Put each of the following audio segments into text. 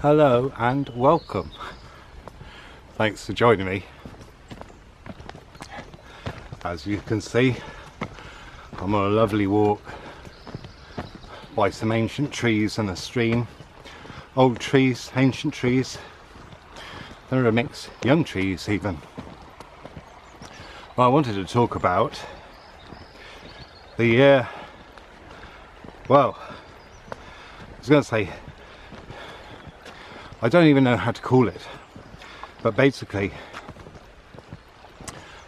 Hello and welcome. Thanks for joining me. As you can see, I'm on a lovely walk by some ancient trees and a stream. Old trees, ancient trees. There are a mix, young trees even. Well, I wanted to talk about the year, well, I was going to say, I don't even know how to call it, but basically,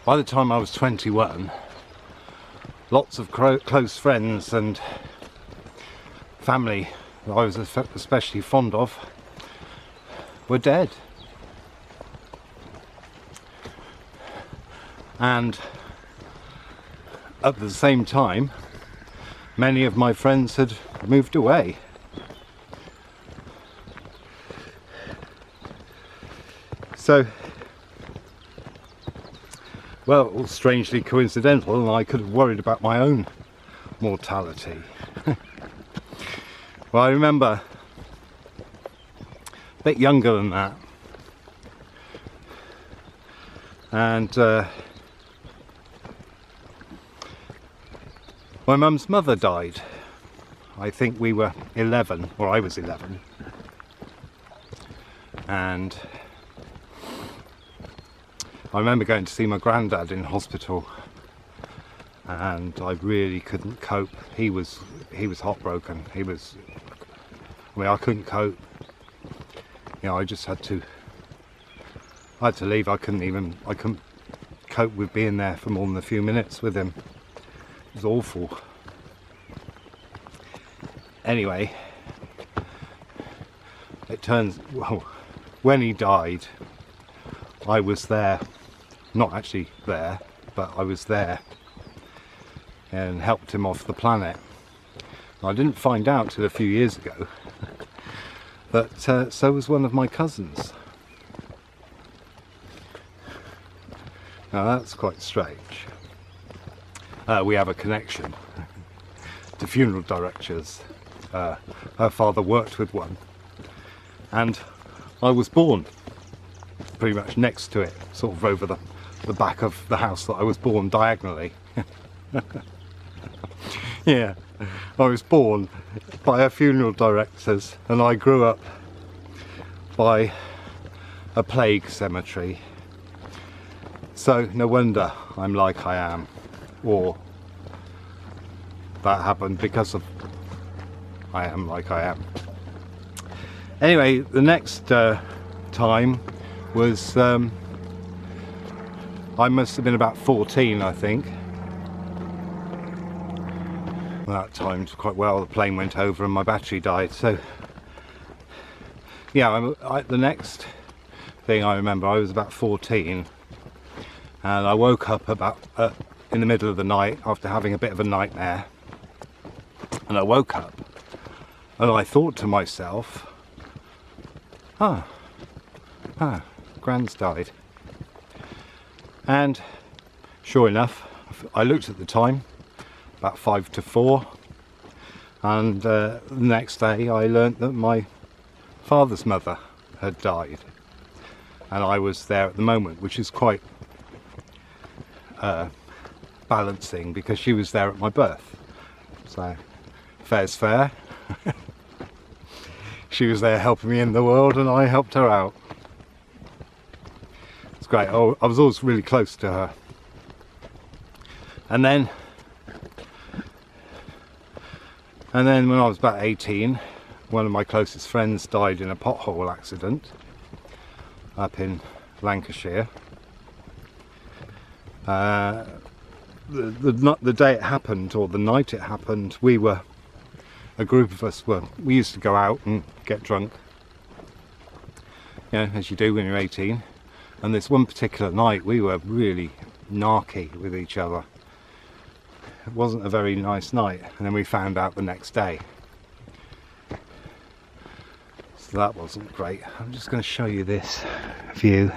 by the time I was 21, lots of close friends and family that I was especially fond of were dead. And at the same time, many of my friends had moved away. So, well, strangely coincidental, and I could have worried about my own mortality. Well, I remember a bit younger than that, and my mum's mother died. I think we were 11, or I was 11, and I remember going to see my granddad in hospital, and I really couldn't cope. He was heartbroken. I mean, I couldn't cope. You know, I just had to leave. I couldn't cope with being there for more than a few minutes with him. It was awful. Anyway, it turns, well, when he died, I was there. Not actually there, but I was there and helped him off the planet. I didn't find out till a few years ago that so was one of my cousins. Now that's quite strange. We have a connection to funeral directors. Her father worked with one, and I was born pretty much next to it, sort of over the back of the house that I was born, diagonally. Yeah, I was born by her funeral directors, and I grew up by a plague cemetery. So no wonder I'm like I am, or that happened because of I am like I am. Anyway, the next time was I must have been about 14, I think. That timed quite well. The plane went over and my battery died. So yeah, the next thing I remember, I was about 14, and I woke up about in the middle of the night after having a bit of a nightmare, and I woke up and I thought to myself, Gran's died. And sure enough, I looked at the time, about 5 to 4, and the next day I learnt that my father's mother had died, and I was there at the moment, which is quite balancing because she was there at my birth, so fair's fair. She was there helping me in the world and I helped her out. It's great. Oh, I was always really close to her. And then when I was about 18, one of my closest friends died in a pothole accident up in Lancashire. The day it happened, or the night it happened, a group of us we used to go out and get drunk, you know, as you do when you're 18. And this one particular night we were really narky with each other. It wasn't a very nice night, and then we found out the next day. So that wasn't great. I'm just going to show you this view.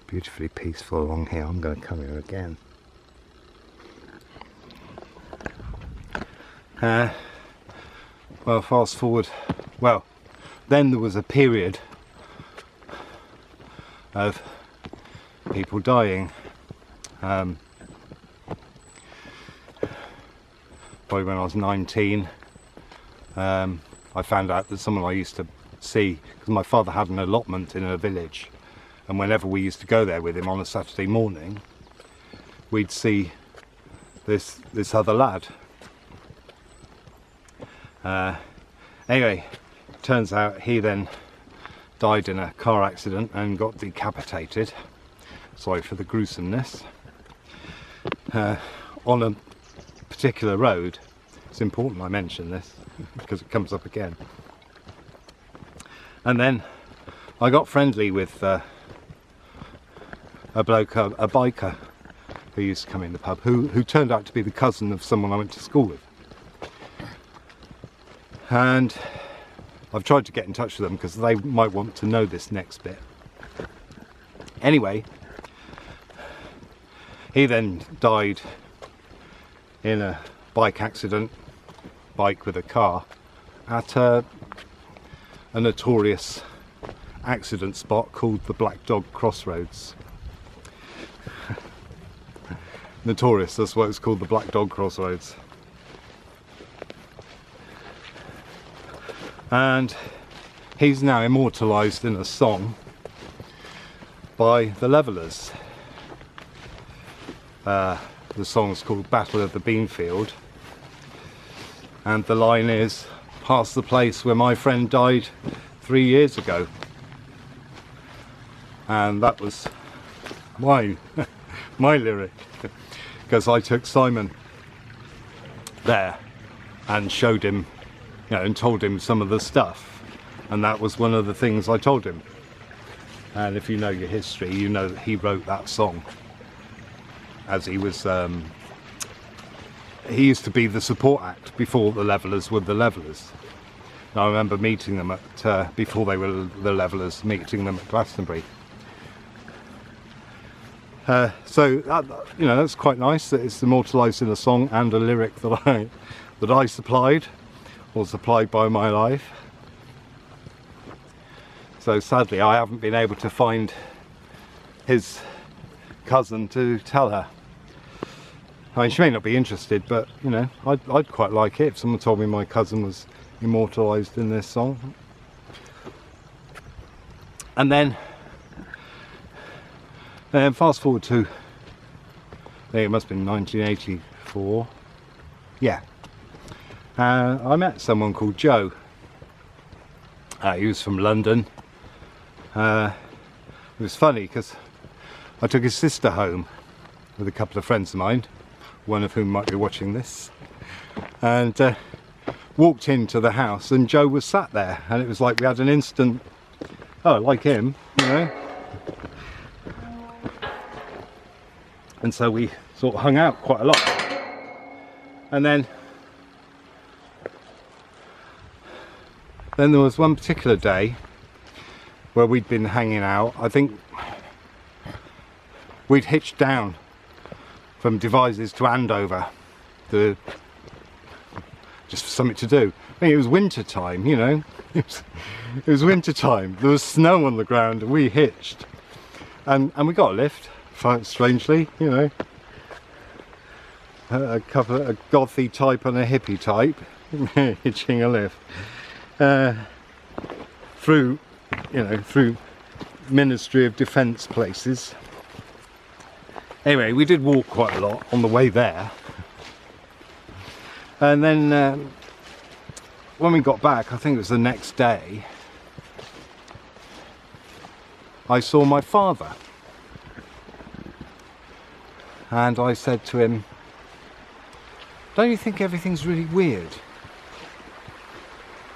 Beautifully peaceful along here. I'm going to come here again. Well, fast forward, well, then there was a period of people dying. Probably when I was 19, I found out that someone I used to see, because my father had an allotment in a village, and whenever we used to go there with him on a Saturday morning, we'd see this other lad. Anyway, turns out he then died in a car accident and got decapitated. Sorry for the gruesomeness. On a particular road. It's important I mention this because it comes up again. And then I got friendly with a bloke, a biker who used to come in the pub, who turned out to be the cousin of someone I went to school with. And I've tried to get in touch with them because they might want to know this next bit. Anyway, he then died in a bike accident, bike with a car, at a notorious accident spot called the Black Dog Crossroads. Notorious, that's why it's called the Black Dog Crossroads. And he's now immortalised in a song by the Levellers. The song's called Battle of the Beanfield, and the line is, "Past the place where my friend died 3 years ago." And that was my lyric, because I took Simon there and showed him, and told him some of the stuff, and that was one of the things I told him. And if you know your history, you know that he wrote that song as he was he used to be the support act before the Levellers were the Levellers. And I remember meeting them at before they were the Levellers, meeting them at Glastonbury. So that, that's quite nice that it's immortalised in a song and a lyric that I supplied, or supplied by my life. So sadly I haven't been able to find his cousin to tell her. I mean, she may not be interested, but I'd quite like it if someone told me my cousin was immortalised in this song. And then fast forward to, I think it must have been 1984. Yeah. I met someone called Joe. He was from London. It was funny because I took his sister home with a couple of friends of mine, one of whom might be watching this, and walked into the house and Joe was sat there, and it was like we had an instant, oh, like him, and so we sort of hung out quite a lot. And then there was one particular day where we'd been hanging out. I think we'd hitched down from Devizes to Andover, just for something to do. I think it was winter time, it was winter time. There was snow on the ground and we hitched, and we got a lift, strangely, a gothy type and a hippie type hitching a lift through Ministry of Defence places. Anyway, we did walk quite a lot on the way there, and then when we got back, I think it was the next day, I saw my father, and I said to him, "Don't you think everything's really weird?"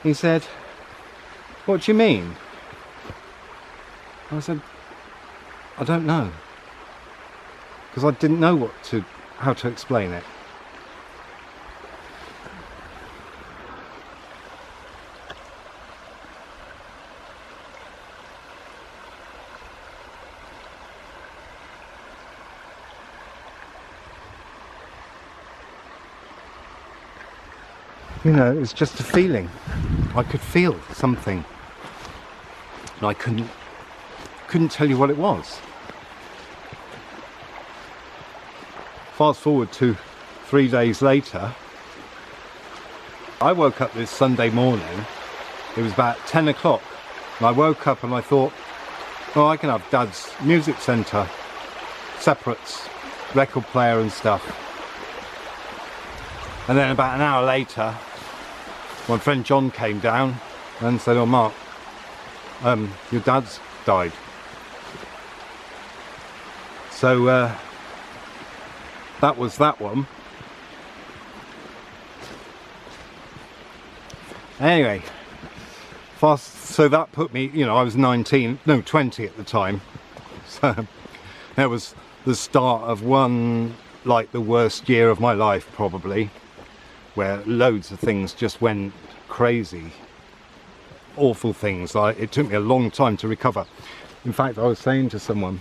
He said, "What do you mean?" I said, "I don't know," because I didn't know how to explain it. you know, it was just a feeling. I could feel something, and I couldn't tell you what it was. Fast forward to 3 days later, I woke up this Sunday morning. It was about 10 o'clock, and I woke up and I thought, oh, I can have Dad's music centre, separates, record player and stuff. And then about an hour later, my friend John came down and said, oh Mark, your dad's died. So that was that one. Anyway, so that put me, you know, I was 20 at the time. So that was the start of one, like the worst year of my life probably, where loads of things just went crazy. Awful things, like it took me a long time to recover. In fact, I was saying to someone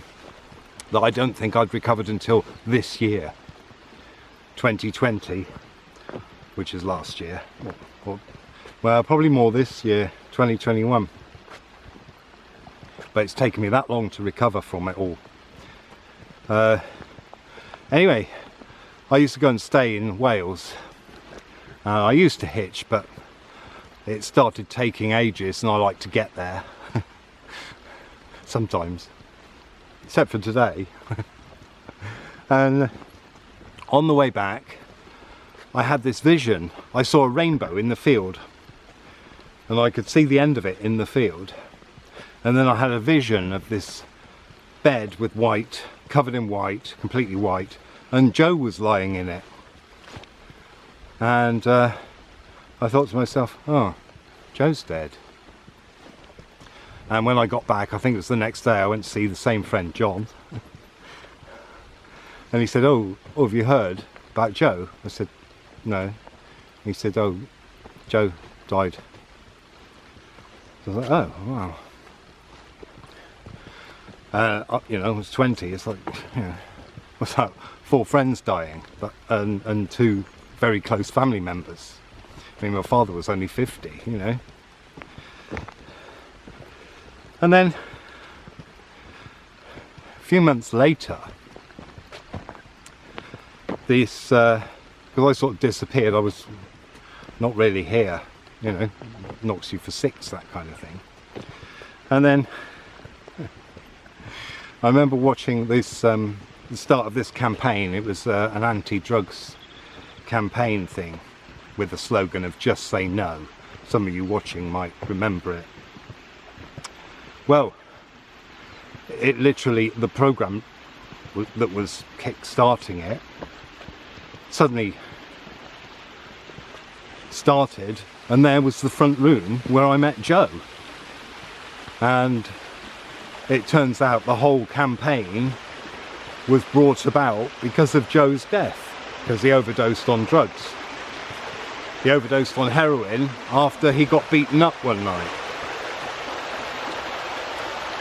that I don't think I'd recovered until this year, 2020, which is last year, well, probably more this year, 2021. But it's taken me that long to recover from it all. Anyway, I used to go and stay in Wales. I used to hitch, but it started taking ages, and I like to get there. Sometimes. Except for today. And on the way back, I had this vision. I saw a rainbow in the field, and I could see the end of it in the field. And then I had a vision of this bed with white, covered in white, completely white, and Joe was lying in it. And I thought to myself, oh, Joe's dead. And when I got back, I think it was the next day, I went to see the same friend, John. And he said, oh, have you heard about Joe? I said, no. He said, oh, Joe died. So I was like, oh, wow. You know, I was 20, it's like, you know, what's that? 4 friends dying, and 2 very close family members. I mean, my father was only 50, you know. And then, a few months later, this, because I sort of disappeared, I was not really here, you know, knocks you for 6, that kind of thing. And then, I remember watching this, the start of this campaign. It was an anti-drugs campaign thing with the slogan of just say no. Some of you watching might remember it. Well, it literally, the program that was kick-starting it suddenly started, and there was the front room where I met Joe. And it turns out the whole campaign was brought about because of Joe's death, because he overdosed on drugs. He overdosed on heroin after he got beaten up one night.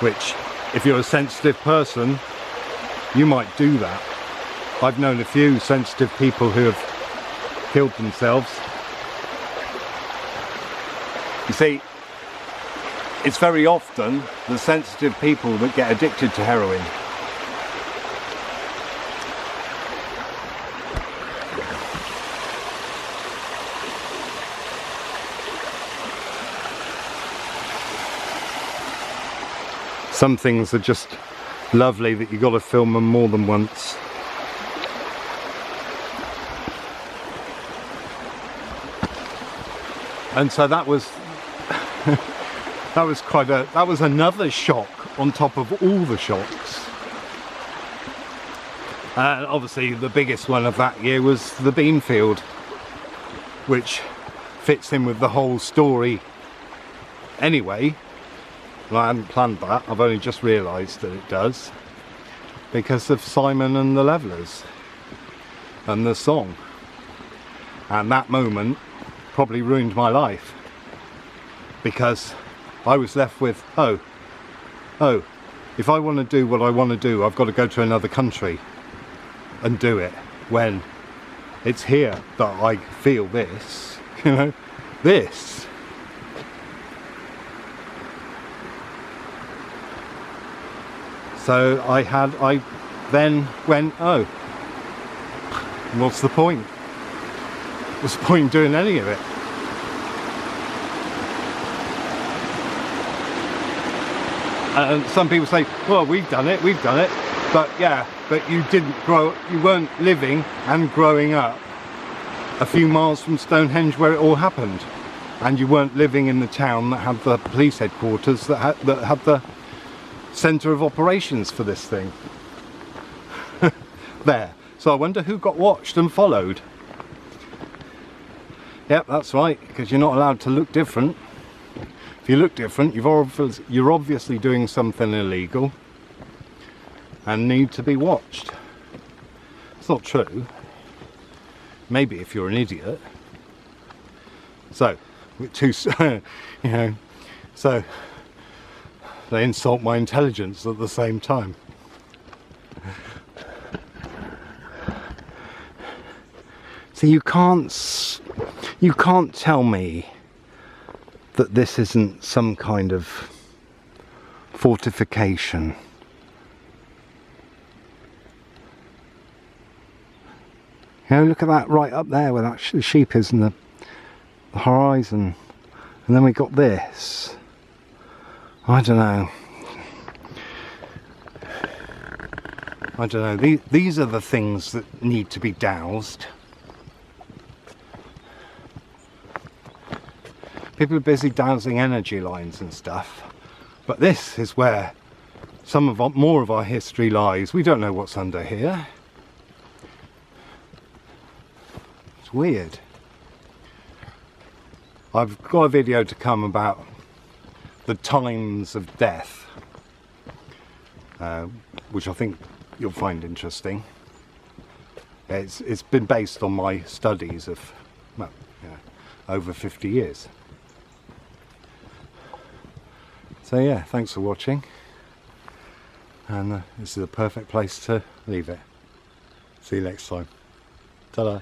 Which, if you're a sensitive person, you might do that. I've known a few sensitive people who have killed themselves. You see, it's very often the sensitive people that get addicted to heroin. Some things are just lovely that you've got to film them more than once. And so that was that was another shock on top of all the shocks. And obviously the biggest one of that year was the bean field, which fits in with the whole story anyway. Well, I hadn't planned that, I've only just realised that it does, because of Simon and the Levellers and the song. And that moment probably ruined my life, because I was left with, oh, if I want to do what I want to do, I've got to go to another country and do it, when it's here that I feel this. you know, this. So I then went, oh, what's the point? What's the point in doing any of it? And some people say, well, we've done it, but yeah, but you didn't grow, you weren't living and growing up a few miles from Stonehenge where it all happened, and you weren't living in the town that had the police headquarters, that had the centre of operations for this thing. There. So I wonder who got watched and followed. Yep, that's right, because you're not allowed to look different. If you look different, you're obviously doing something illegal and need to be watched. It's not true. Maybe if you're an idiot. So, you know, so they insult my intelligence at the same time. So you can't tell me that this isn't some kind of fortification. You know, look at that right up there where that sheep is in the horizon. And then we got this. I don't know. I don't know. These are the things that need to be doused. People are busy dowsing energy lines and stuff. But this is where more of our history lies. We don't know what's under here. It's weird. I've got a video to come about the times of death, which I think you'll find interesting. It's been based on my studies of, well, you know, over 50 years. So yeah, thanks for watching, and this is a perfect place to leave it. See you next time. Ta-da.